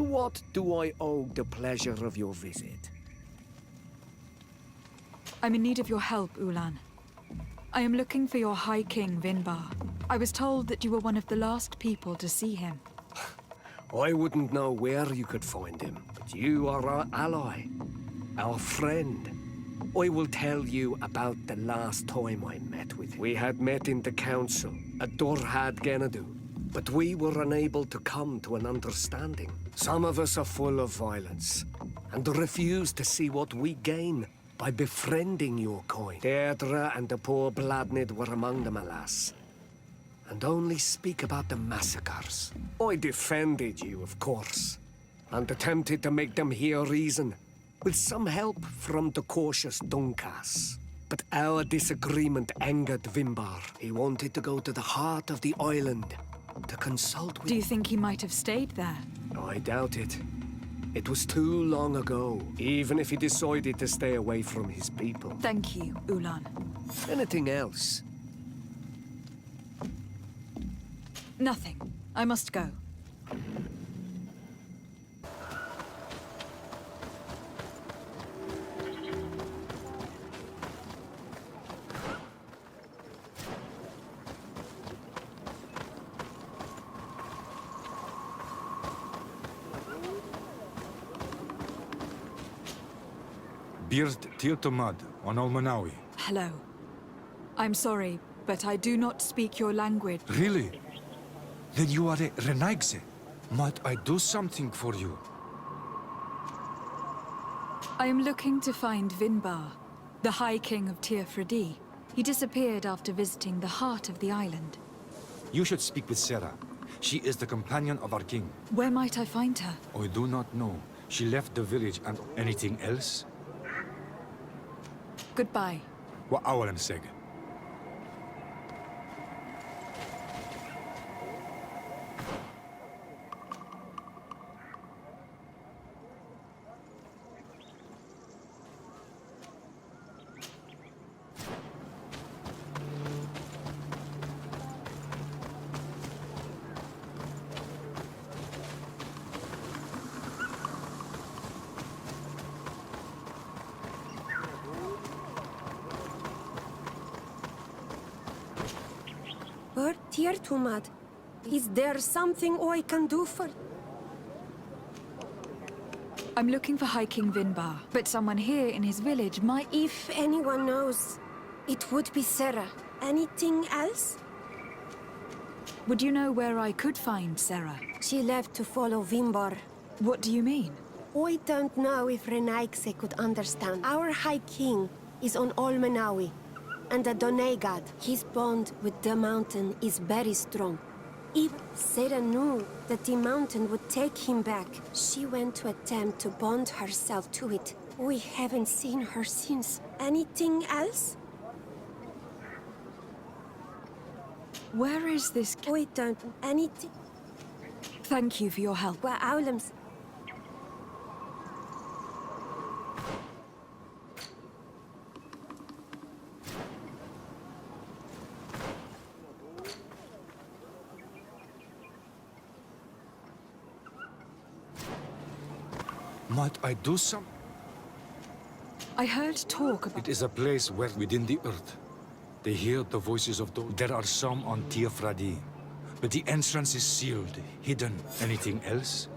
what do I owe the pleasure of your visit? I'm in need of your help, Ulan. I am looking for your High King, Vinbar. I was told that you were one of the last people to see him. I wouldn't know where you could find him, but you are our ally, our friend. I will tell you about the last time I met with him. We had met in the council at Dorhad Genadu, but we were unable to come to an understanding. Some of us are full of violence, and refuse to see what we gain by befriending your kind. Deirdre and the poor Bladnid were among them, alas, and only speak about the massacres. I defended you, of course, and attempted to make them hear reason, with some help from the cautious Dunkas. But our disagreement angered Vimbar. He wanted to go to the heart of the island to consult with... Do you think he might have stayed there? I doubt it. It was too long ago, even if he decided to stay away from his people. Thank you, Ulan. Anything else? Nothing. I must go. Bird Tiltomad on Almanawi. Hello. I'm sorry, but I do not speak your language. Really? Then you are a Renaigse. Might I do something for you? I am looking to find Vinbar, the High King of Tirfredi. He disappeared after visiting the heart of the island. You should speak with Sarah. She is the companion of our king. Where might I find her? I do not know. She left the village and anything else? Goodbye. وأولا سeg. Tumad, is there something I can do for... I'm looking for High King Vinbar, but someone here in his village might... If anyone knows, it would be Sarah. Anything else? Would you know where I could find Sarah? She left to follow Vimbar. What do you mean? I don't know if Renaigse could understand. Our High King is on Olmenawi. And the Doneigad, his bond with the mountain is very strong. If Sarah knew that the mountain would take him back, she went to attempt to bond herself to it. We haven't seen her since. Anything else? Where is this... We don't... anything... Thank you for your help. Wa'awlams. Might I do some? I heard talk about... It is a place where within the earth they hear the voices of those. There are some on Tirfradi, but the entrance is sealed, hidden. Anything else?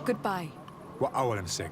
Goodbye. وأولا سeg.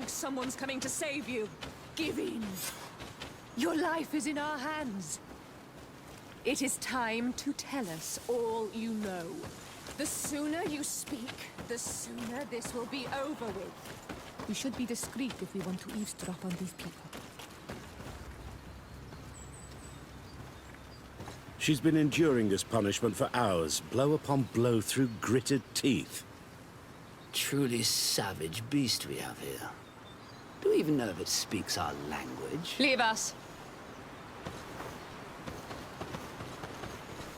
think someone's coming to save you. Give in. Your life is in our hands. It is time to tell us all you know. The sooner you speak, the sooner this will be over with. We should be discreet if we want to eavesdrop on these people. She's been enduring this punishment for hours, blow upon blow through gritted teeth. Truly savage beast we have here. Do we even know if it speaks our language? Leave us.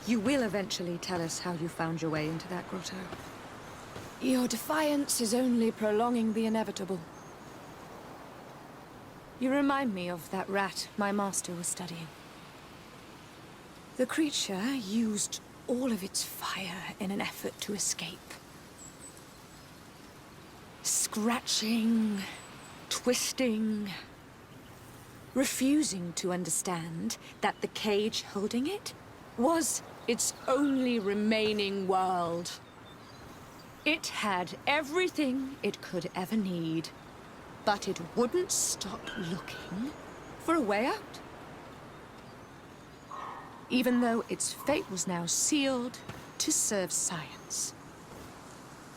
You will eventually tell us how you found your way into that grotto. Your defiance is only prolonging the inevitable. You remind me of that rat my master was studying. The creature used all of its fire in an effort to escape. Scratching, twisting, refusing to understand that the cage holding it was its only remaining world. It had everything it could ever need, but it wouldn't stop looking for a way out. Even though its fate was now sealed to serve science.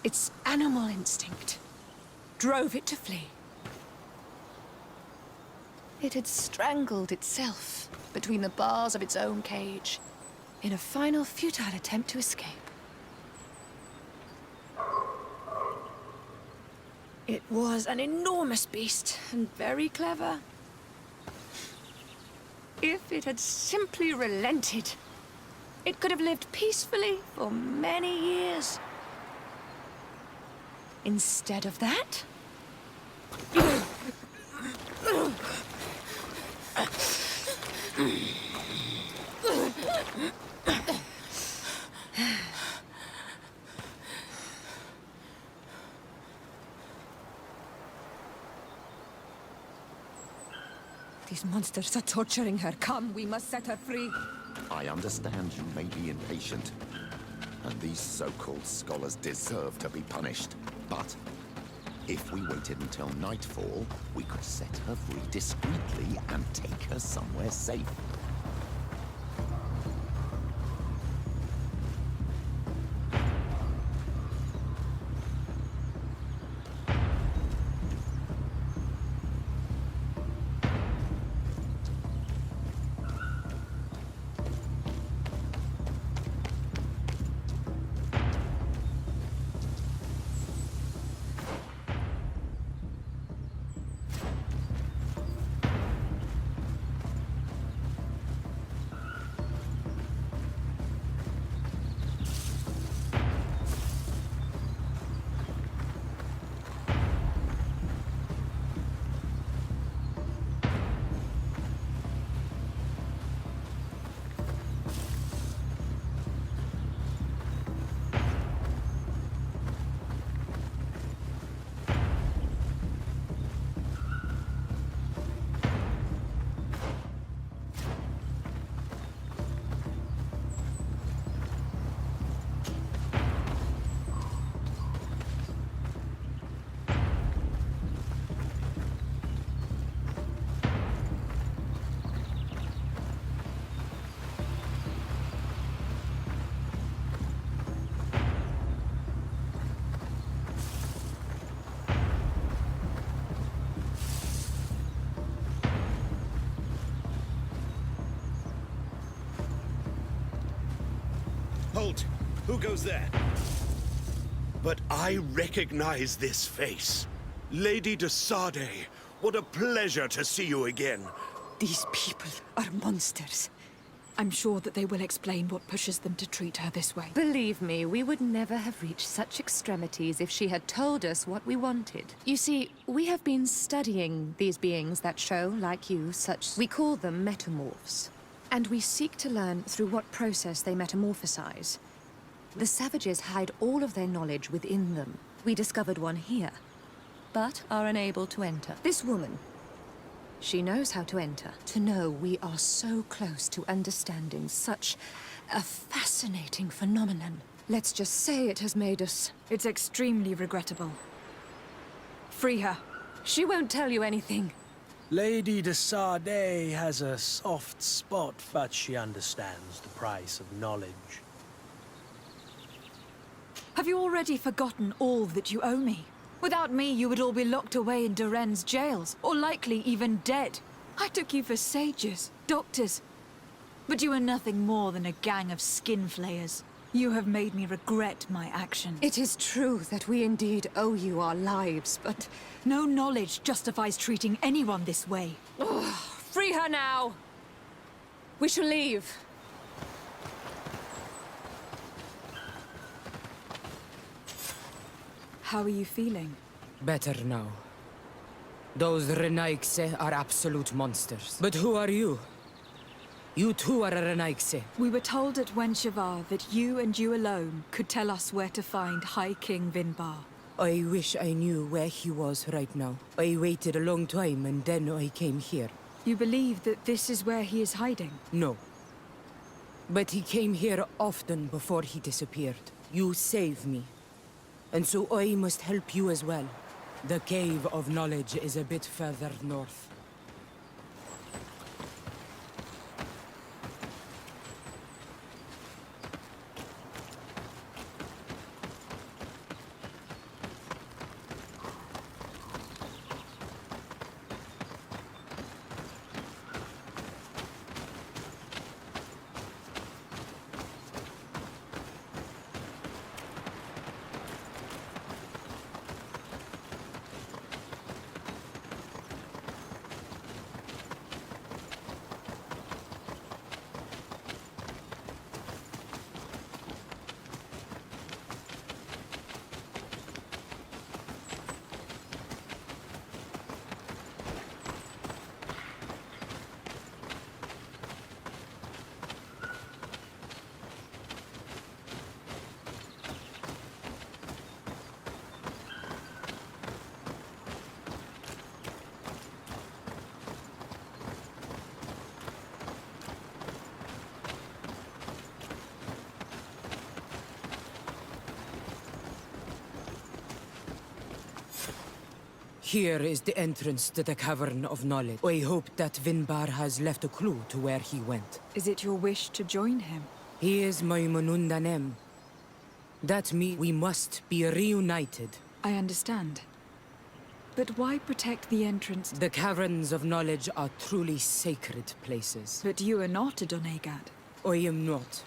Its animal instinct drove it to flee. It had strangled itself between the bars of its own cage in a final futile attempt to escape. It was an enormous beast and very clever. If it had simply relented, it could have lived peacefully for many years. Instead of that, these monsters are torturing her. Come, we must set her free. I understand you may be impatient, and these so-called scholars deserve to be punished. But if we waited until nightfall, we could set her free discreetly and take her somewhere safe. Halt! Who goes there? But I recognize this face. Lady de Sade, what a pleasure to see you again. These people are monsters. I'm sure that they will explain what pushes them to treat her this way. Believe me, we would never have reached such extremities if she had told us what we wanted. You see, we have been studying these beings that show, like you, such... We call them metamorphs. And we seek to learn through what process they metamorphosize. The savages hide all of their knowledge within them. We discovered one here, but are unable to enter. This woman, she knows how to enter. To know we are so close to understanding such a fascinating phenomenon. Let's just say it has made us... It's extremely regrettable. Free her. She won't tell you anything. Lady de Sardet has a soft spot, but she understands the price of knowledge. Have you already forgotten all that you owe me? Without me, you would all be locked away in Duren's jails, or likely even dead. I took you for sages, doctors. But you are nothing more than a gang of skin flayers. You have made me regret my actions. It is true that we indeed owe you our lives, but... No knowledge justifies treating anyone this way. Free her now! We shall leave. How are you feeling? Better now. Those Renaigse are absolute monsters. But who are you? You too are a Renaigse. We were told at Wenshavar that you and you alone could tell us where to find High King Vinbar. I wish I knew where he was right now. I waited a long time and then I came here. You believe that this is where he is hiding? No. But he came here often before he disappeared. You saved me. And so I must help you as well. The Cave of Knowledge is a bit further north. Here is the entrance to the Cavern of Knowledge. I hope that Vinbar has left a clue to where he went. Is it your wish to join him? He is my Munundanem. That means we must be reunited. I understand. But why protect the entrance? The Caverns of Knowledge are truly sacred places. But you are not a Donegad. I am not.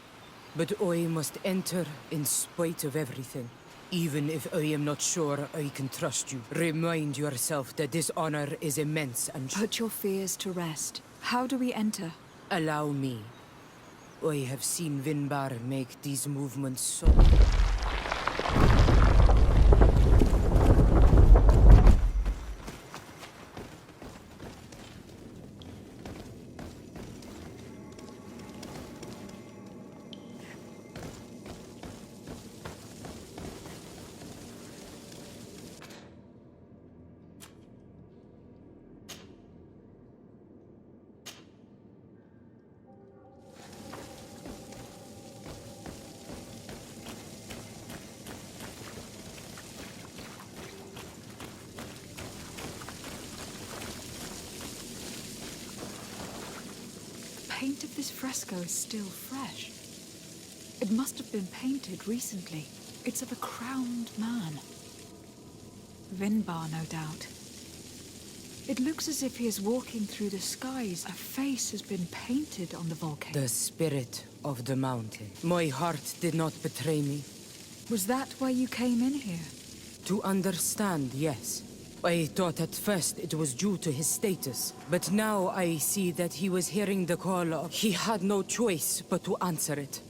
But I must enter in spite of everything. Even if I am not sure I can trust you. Remind yourself that this honor is immense and... Put your fears to rest. How do we enter? Allow me. I have seen Vinbar make these movements so... Paint of this fresco is still fresh. It must have been painted recently. It's of a crowned man. Vinbar, no doubt. It looks as if he is walking through the skies. A face has been painted on the volcano. The spirit of the mountain. My heart did not betray me. Was that why you came in here? To understand, yes. I thought at first it was due to his status, but now I see that he was hearing the call of... He had no choice but to answer it.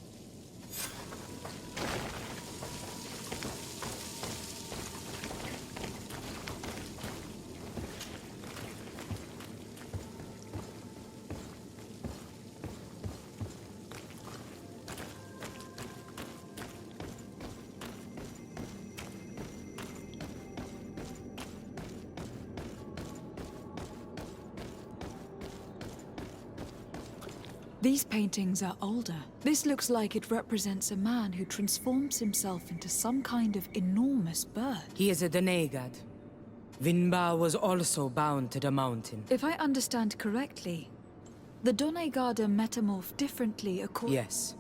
These paintings are older. This looks like it represents a man who transforms himself into some kind of enormous bird. He is a Donegad. Vinbar was also bound to the mountain. If I understand correctly, the Doneigada metamorph differently according... Yes.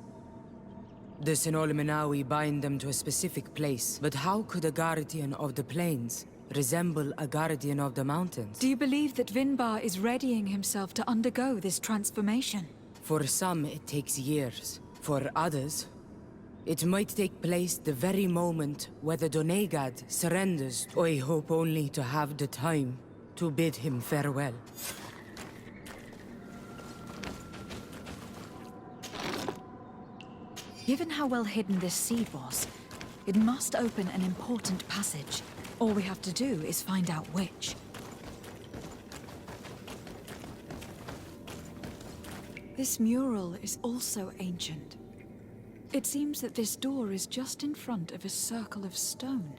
The Sinolmenawi bind them to a specific place, but how could a guardian of the plains resemble a guardian of the mountains? Do you believe that Vinbar is readying himself to undergo this transformation? For some, it takes years. For others, it might take place the very moment where the Doneigad surrenders. I hope only to have the time to bid him farewell. Given how well hidden this seed was, it must open an important passage. All we have to do is find out which. This mural is also ancient. It seems that this door is just in front of a circle of stone.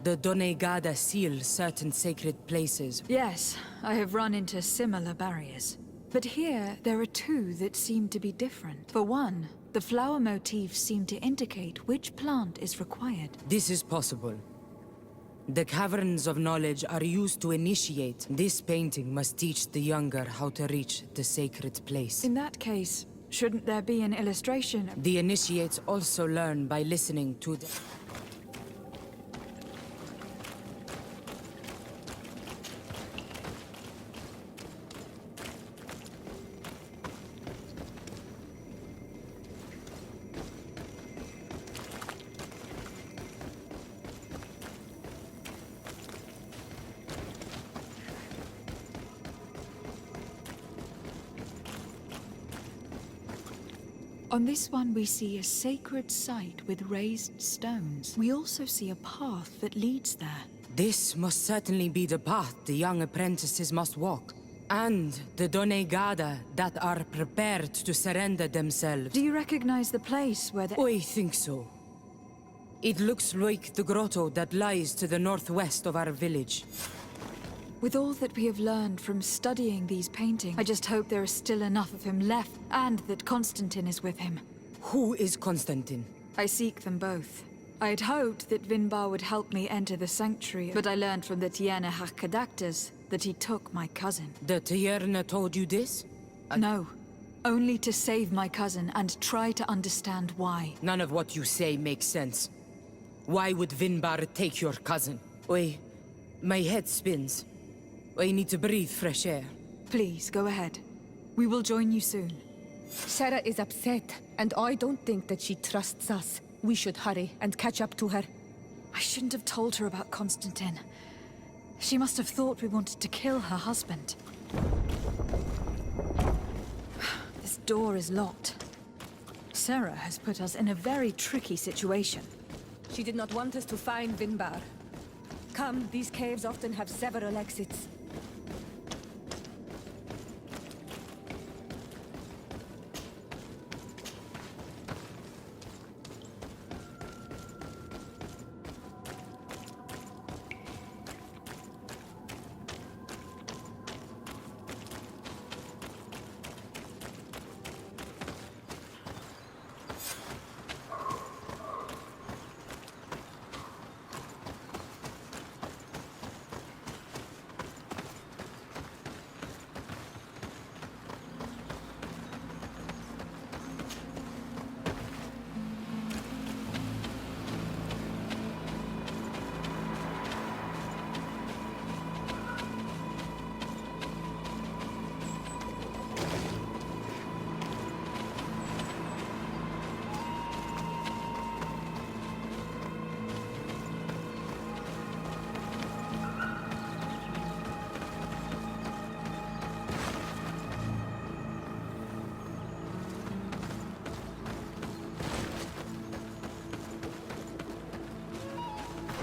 The Doneigada seal certain sacred places. Yes, I have run into similar barriers. But here, there are two that seem to be different. For one, the flower motifs seem to indicate which plant is required. This is possible. The caverns of knowledge are used to initiate. This painting must teach the younger how to reach the sacred place. In that case, shouldn't there be an illustration? The initiates also learn by listening to the... On this one, we see a sacred site with raised stones. We also see a path that leads there. This must certainly be the path the young apprentices must walk. And the Doneigada that are prepared to surrender themselves. Do you recognize the place where the... I think so. It looks like the grotto that lies to the northwest of our village. With all that we have learned from studying these paintings, I just hope there is still enough of him left, and that Constantine is with him. Who is Constantine? I seek them both. I had hoped that Vinbar would help me enter the sanctuary, but I learned from the Tierne Hakadactors that he took my cousin. The Tierne told you this? No. Only to save my cousin and try to understand why. None of what you say makes sense. Why would Vinbar take your cousin? My head spins. I need to breathe fresh air. Please, go ahead. We will join you soon. Sarah is upset, and I don't think that she trusts us. We should hurry and catch up to her. I shouldn't have told her about Constantine. She must have thought we wanted to kill her husband. This door is locked. Sarah has put us in a very tricky situation. She did not want us to find Vinbar. Come, these caves often have several exits.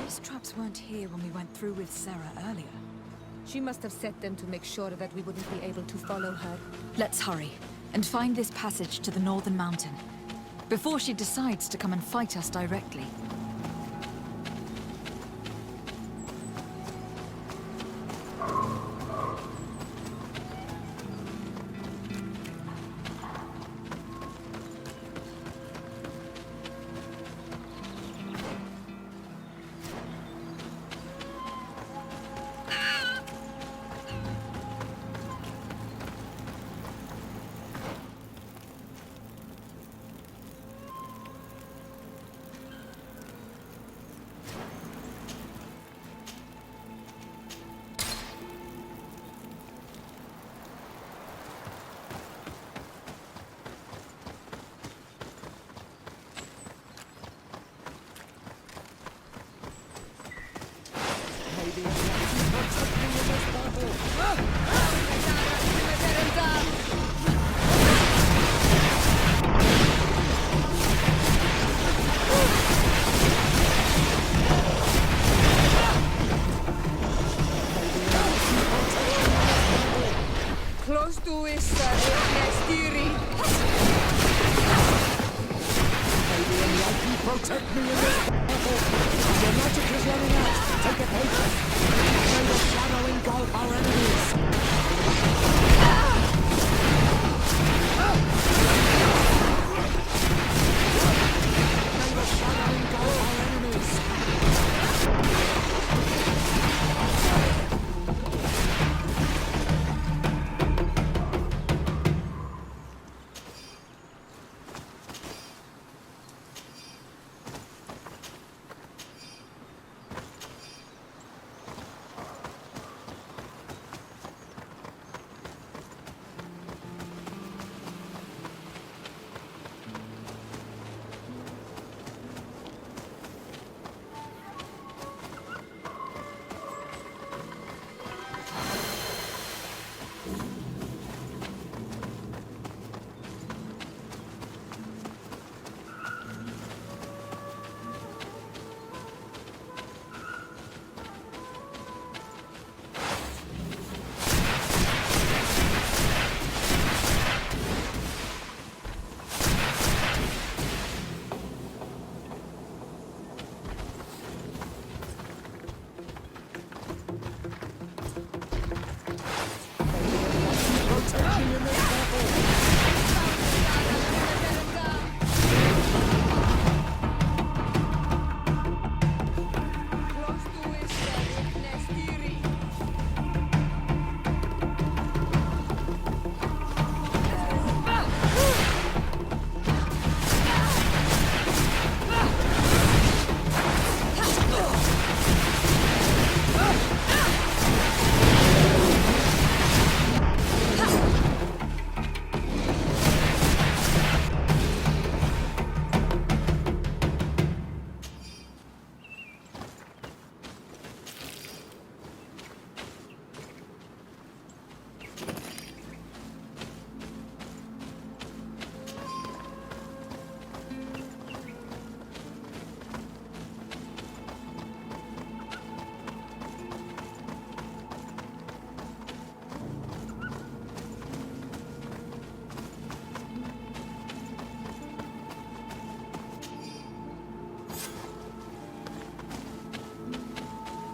These traps weren't here when we went through with Sarah earlier. She must have set them to make sure that we wouldn't be able to follow her. Let's hurry and find this passage to the northern mountain before she decides to come and fight us directly. Protect me in this battle! Your magic is running out! Take it patient! May the shadow engulf our enemies! May the shadow engulf our enemies!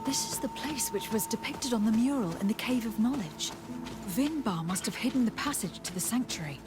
This is the place which was depicted on the mural in the Cave of Knowledge. Vinbar must have hidden the passage to the sanctuary.